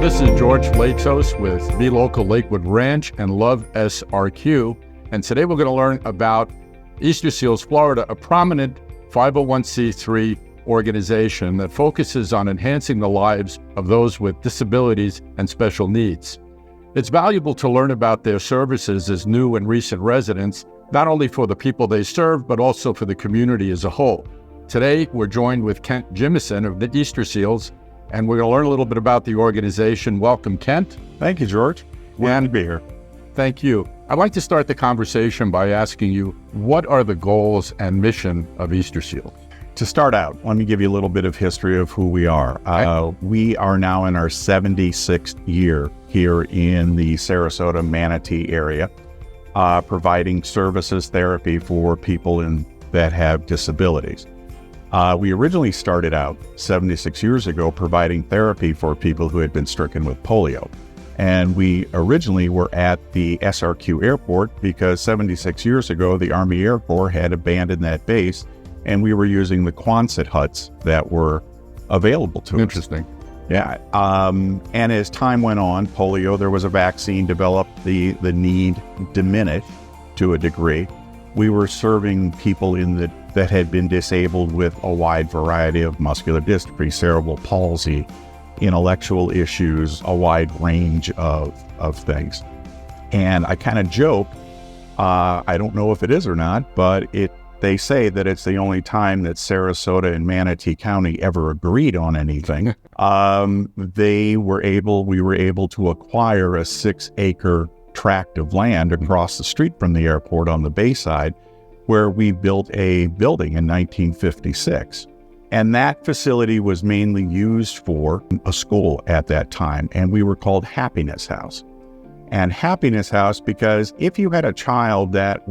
this is George Latos with Be Local Lakewood Ranch and Love SRQ. And today we're going to learn about Easterseals Florida, a prominent 501c3 organization that focuses on enhancing the lives of those with disabilities and special needs. It's valuable to learn about their services as new and recent residents, not only for the people they serve, but also for the community as a whole. Today, we're joined with Kent Jimison of the Easterseals, and we're going to learn a little bit about the organization. Welcome, Kent. Thank you, George. Glad to be here. Thank you. I'd like to start the conversation by asking you, what are the goals and mission of Easterseals? To start out, let me give you a little bit of history of who we are. We are now in our 76th year here in the Sarasota Manatee area, providing services therapy for people that have disabilities. We originally started out 76 years ago providing therapy for people who had been stricken with polio. And we originally were at the SRQ airport because 76 years ago, the Army Air Corps had abandoned that base, and we were using the Quonset huts that were available to us. Interesting. Yeah. And as time went on, polio, there was a vaccine developed, the need diminished to a degree. We were serving people that had been disabled with a wide variety of muscular dystrophy, cerebral palsy, intellectual issues, a wide range of things. And I kind of joke, I don't know if it is or not, but they say that it's the only time that Sarasota and Manatee County ever agreed on anything. We were able to acquire a 6-acre tract of land across the street from the airport on the bayside, where we built a building in 1956. And that facility was mainly used for a school at that time, and we were called Happiness House. And Happiness House because if you had a child that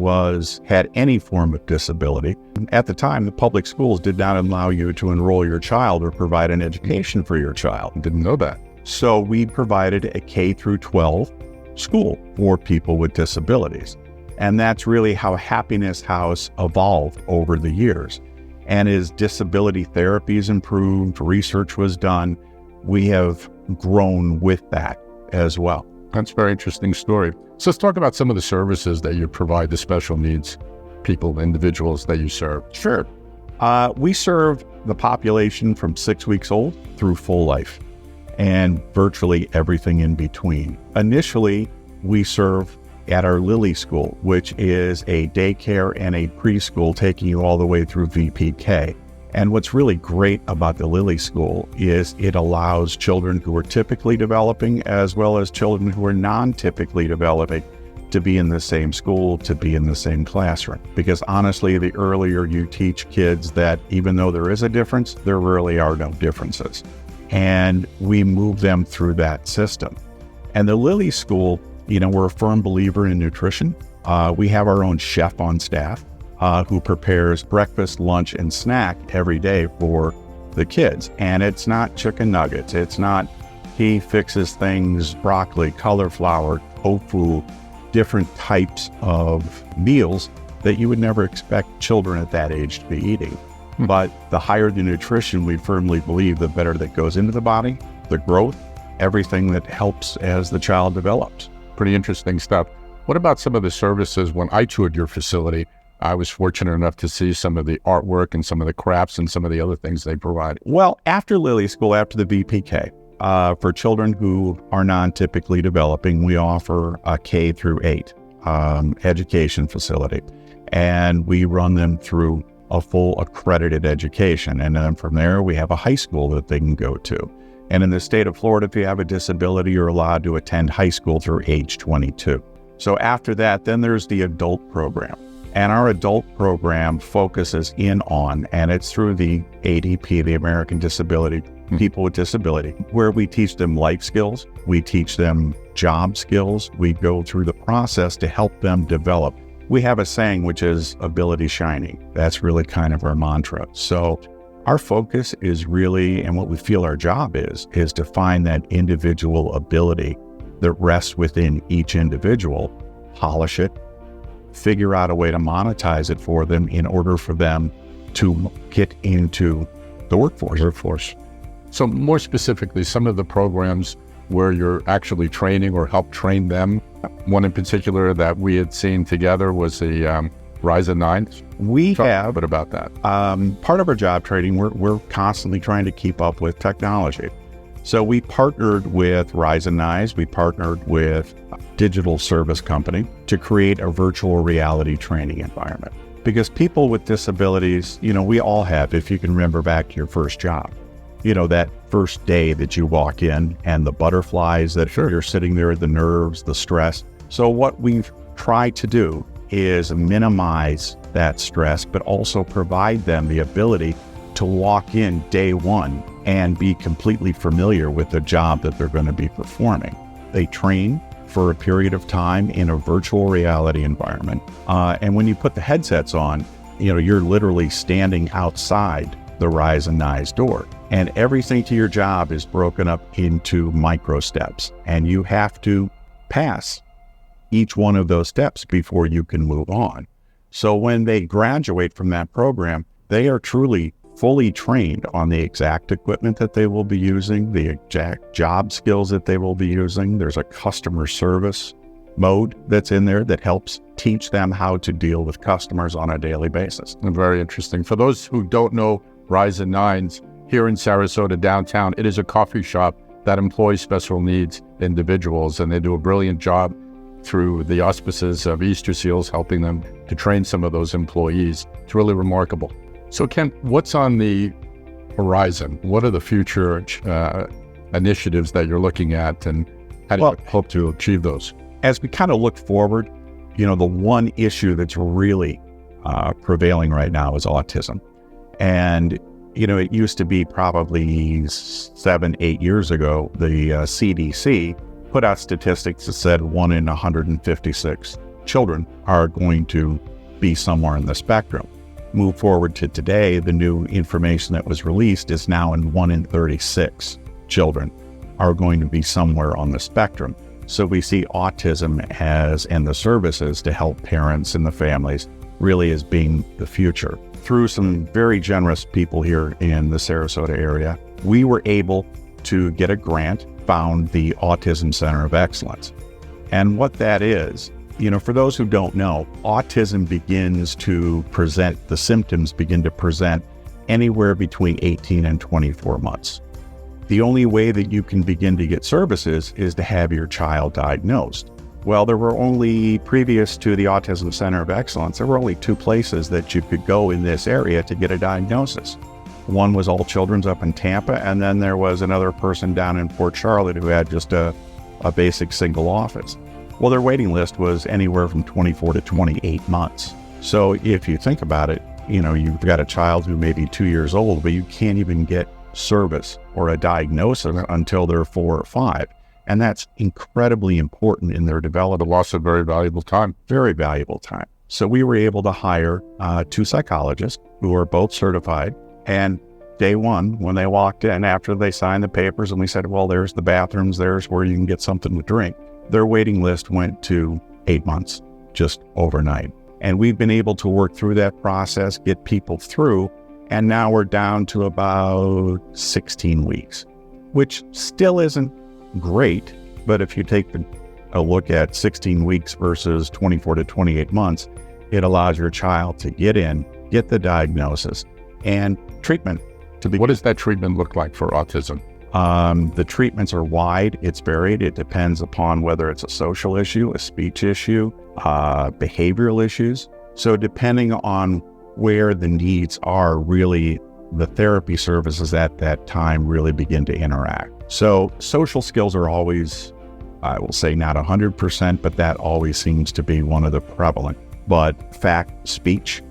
had any form of disability, at the time the public schools did not allow you to enroll your child or provide an education for your child. Didn't know that. So we provided a K through 12 school for people with disabilities. And that's really how Happiness House evolved over the years. And as disability therapies improved, research was done, we have grown with that as well. That's a very interesting story. So let's talk about some of the services that you provide the special needs people, individuals that you serve. Sure. We serve the population from 6 weeks old through full life and virtually everything in between. Initially, we serve at our Lily School, which is a daycare and a preschool taking you all the way through VPK. And what's really great about the Lily School is it allows children who are typically developing as well as children who are non-typically developing to be in the same school, to be in the same classroom. Because honestly, the earlier you teach kids that even though there is a difference, there really are no differences. And we move them through that system. And the Lily School, we're a firm believer in nutrition. We have our own chef on staff who prepares breakfast, lunch, and snack every day for the kids. And it's not chicken nuggets. It's not, he fixes things, broccoli, cauliflower, tofu, different types of meals that you would never expect children at that age to be eating. But the higher the nutrition, we firmly believe the better that goes into the body, the growth, everything that helps as the child develops. Pretty interesting stuff. What about some of the services? When I toured your facility, I was fortunate enough to see some of the artwork and some of the crafts and some of the other things they provide. Well, after Lily School, after the VPK, for children who are non-typically developing, we offer a K through 8 education facility. And we run them through a full accredited education. And then from there, we have a high school that they can go to. And in the state of Florida, if you have a disability, you're allowed to attend high school through age 22. So after that, then there's the adult program. And our adult program focuses in on, and it's through the ADP, the American Disability, People with Disability, where we teach them life skills, we teach them job skills, we go through the process to help them develop. We have a saying, which is ability shining. That's really kind of our mantra. So our focus is really, and what we feel our job is to find that individual ability that rests within each individual, polish it, figure out a way to monetize it for them in order for them to get into the workforce. So more specifically, some of the programs where you're actually training or help train them. One in particular that we had seen together was the Rise of Nines. We Talk have a bit about that. part of our job training, we're constantly trying to keep up with technology. So we partnered with Rise and Nines. We partnered with a digital service company to create a virtual reality training environment. Because people with disabilities, we all have, if you can remember back to your first job, that first day that you walk in and the butterflies that you're sitting there, the nerves, the stress. So what we've tried to do is minimize that stress, but also provide them the ability to walk in day one and be completely familiar with the job that they're going to be performing. They train for a period of time in a virtual reality environment. And when you put the headsets on, you're literally standing outside the Rise and Nines door. And everything to your job is broken up into micro steps. And you have to pass each one of those steps before you can move on. So when they graduate from that program, they are truly fully trained on the exact equipment that they will be using, the exact job skills that they will be using. There's a customer service mode that's in there that helps teach them how to deal with customers on a daily basis. Very interesting. For those who don't know Rise and Nines, here in Sarasota downtown, it is a coffee shop that employs special needs individuals, and they do a brilliant job through the auspices of Easterseals, helping them to train some of those employees. It's really remarkable. So Ken, what's on the horizon? What are the future initiatives that you're looking at, and how do you hope to achieve those? As we kind of look forward, the one issue that's really prevailing right now is autism. And, it used to be probably 7-8 years ago, the CDC put out statistics that said 1 in 156 children are going to be somewhere in the spectrum. Move forward to today, the new information that was released is now in 1 in 36 children are going to be somewhere on the spectrum. So we see autism and the services to help parents and the families really as being the future. Through some very generous people here in the Sarasota area, we were able to get a grant, found the Autism Center of Excellence. And what that is, for those who don't know, autism the symptoms begin to present anywhere between 18 and 24 months. The only way that you can begin to get services is to have your child diagnosed. Well, there were only, previous to the Autism Center of Excellence, there were only 2 places that you could go in this area to get a diagnosis. One was All Children's up in Tampa, and then there was another person down in Port Charlotte who had just a basic single office. Well, their waiting list was anywhere from 24 to 28 months. So if you think about it, you've got a child who may be 2 years old, but you can't even get service or a diagnosis until they're 4 or 5. And that's incredibly important in their development. The loss of very valuable time. Very valuable time. So we were able to hire 2 psychologists who are both certified. And day one, when they walked in, after they signed the papers and we said, well, there's the bathrooms, there's where you can get something to drink, their waiting list went to 8 months, just overnight. And we've been able to work through that process, get people through, and now we're down to about 16 weeks, which still isn't great. But if you take a look at 16 weeks versus 24 to 28 months, it allows your child to get in, get the diagnosis, and treatment to begin. What does that treatment look like for autism? The treatments are wide. It's varied. It depends upon whether it's a social issue, a speech issue, behavioral issues. So depending on where the needs are, really the therapy services at that time really begin to interact. So social skills are always, I will say not 100%, but that always seems to be one of the prevalent. But fact, speech,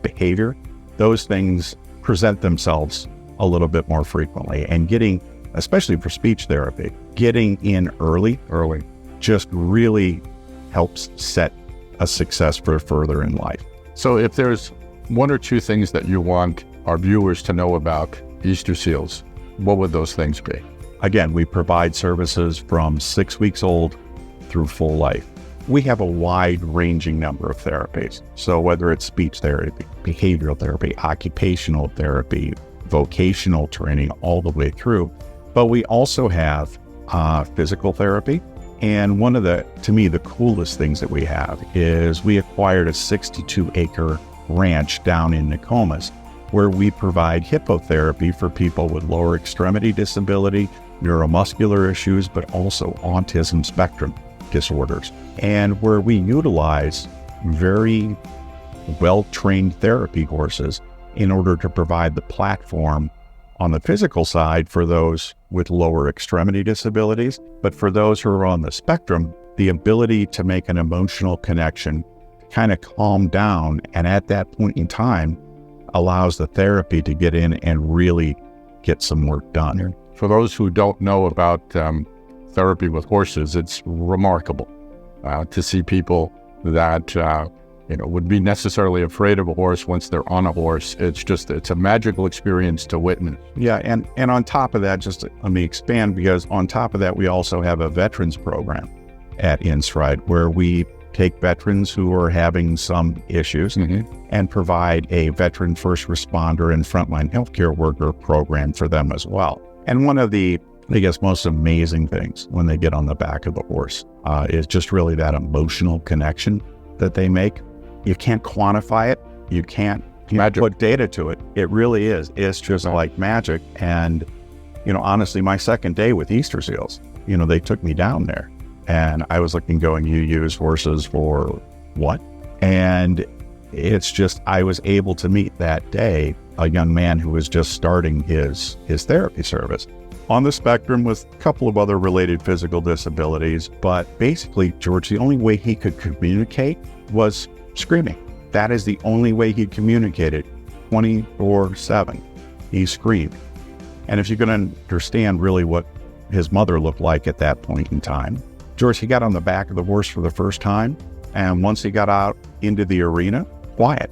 behavior, those things present themselves a little bit more frequently. And getting, especially for speech therapy, getting in early just really helps set a success for further in life. So if there's 1 or 2 things that you want our viewers to know about Easterseals, what would those things be? Again, we provide services from 6 weeks old through full life. We have a wide-ranging number of therapies. So whether it's speech therapy, behavioral therapy, occupational therapy, vocational training, all the way through. But we also have physical therapy. And one of to me, the coolest things that we have is we acquired a 62-acre ranch down in Nokomis where we provide hippotherapy for people with lower extremity disability, neuromuscular issues, but also autism spectrum disorders. And where we utilize very well-trained therapy horses in order to provide the platform on the physical side for those with lower extremity disabilities, but for those who are on the spectrum, the ability to make an emotional connection, kind of calm down, and at that point in time, allows the therapy to get in and really get some work done. For those who don't know about therapy with horses, it's remarkable to see people that would be necessarily afraid of a horse once they're on a horse. It's a magical experience to witness. Yeah, and on top of that, just let me expand, because on top of that, we also have a veterans program at InStride where we take veterans who are having some issues and provide a veteran first responder and frontline healthcare worker program for them as well. And one of the, I guess, most amazing things when they get on the back of the horse is just really that emotional connection that they make. You can't quantify it. You can't put data to it. It really is. It's just like magic. And, honestly, my second day with Easterseals, they took me down there and I was looking going, you use horses for what? And it's just, I was able to meet that day a young man who was just starting his therapy service on the spectrum with a couple of other related physical disabilities. But basically, George, the only way he could communicate was screaming. That is the only way he communicated 24/7. He screamed. And if you can understand really what his mother looked like at that point in time, George, he got on the back of the horse for the first time. And once he got out into the arena, quiet.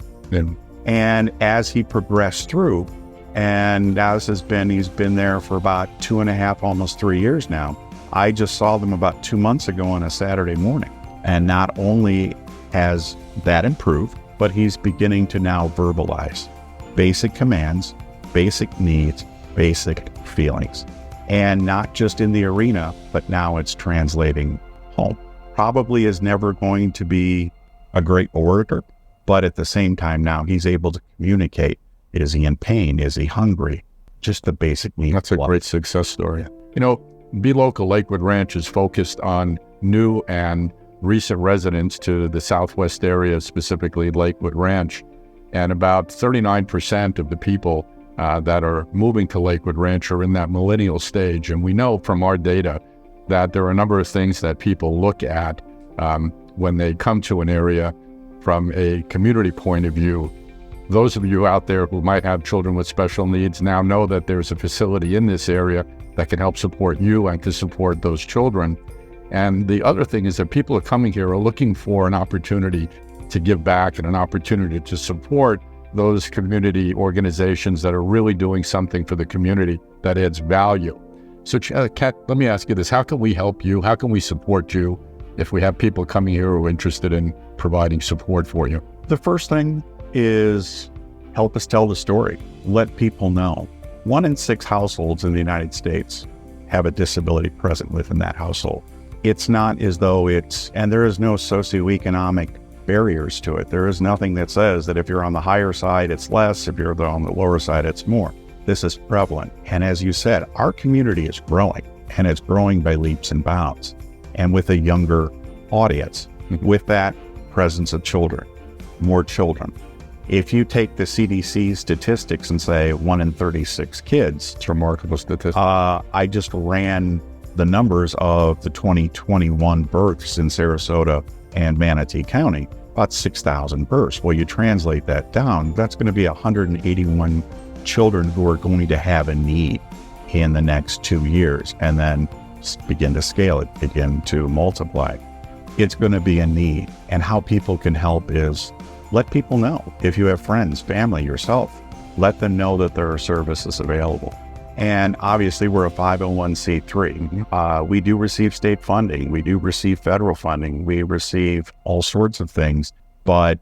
And as he progressed through, and as he's been there for about 2.5, almost 3 years now. I just saw them about 2 months ago on a Saturday morning. And not only has that improved, but he's beginning to now verbalize basic commands, basic needs, basic feelings. And not just in the arena, but now it's translating home. Probably is never going to be a great orator, but at the same time now he's able to communicate. Is he in pain? Is he hungry? Just the basic needs. That's a great success story. Be Local Lakewood Ranch is focused on new and recent residents to the Southwest area, specifically Lakewood Ranch. And about 39% of the people that are moving to Lakewood Ranch are in that millennial stage. And we know from our data that there are a number of things that people look at when they come to an area from a community point of view. Those of you out there who might have children with special needs now know that there's a facility in this area that can help support you and to support those children. And the other thing is that people are coming here are looking for an opportunity to give back and an opportunity to support those community organizations that are really doing something for the community that adds value. So, Kat, let me ask you this. How can we help you? How can we support you if we have people coming here who are interested in providing support for you? The first thing is help us tell the story. Let people know. 1 in 6 households in the United States have a disability present within that household. It's not as though and there is no socioeconomic barriers to it. There is nothing that says that if you're on the higher side, it's less. If you're on the lower side, it's more. This is prevalent. And as you said, our community is growing, and it's growing by leaps and bounds, and with a younger audience, with that presence of children, more children. If you take the CDC statistics and say 1 in 36 kids, it's remarkable statistics. I just ran the numbers of the 2021 births in Sarasota and Manatee County, about 6,000 births. Well, you translate that down, that's going to be 181 children who are going to have a need in the next 2 years, and then begin to scale it, begin to multiply. It's going to be a need. And how people can help is let people know. If you have friends, family, yourself, let them know that there are services available. And obviously, we're a 501c3. We do receive state funding. We do receive federal funding. We receive all sorts of things. But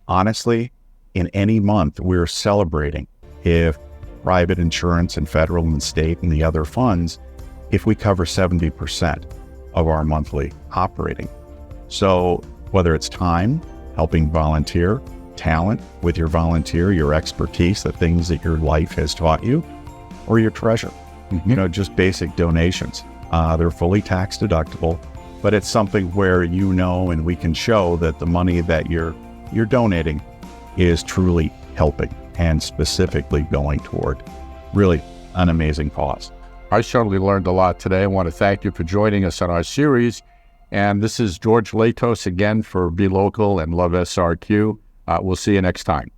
honestly, in any month, we're celebrating if private insurance and federal and state and the other funds, if we cover 70% of our monthly operating. So whether it's time, helping volunteer, talent with your volunteer, your expertise, the things that your life has taught you, or your treasure, just basic donations. They're fully tax deductible, but it's something where and we can show that the money that you're donating is truly helping and specifically going toward really an amazing cause. I certainly learned a lot today. I want to thank you for joining us on our series. And this is George Latos again for Be Local and Love SRQ. We'll see you next time.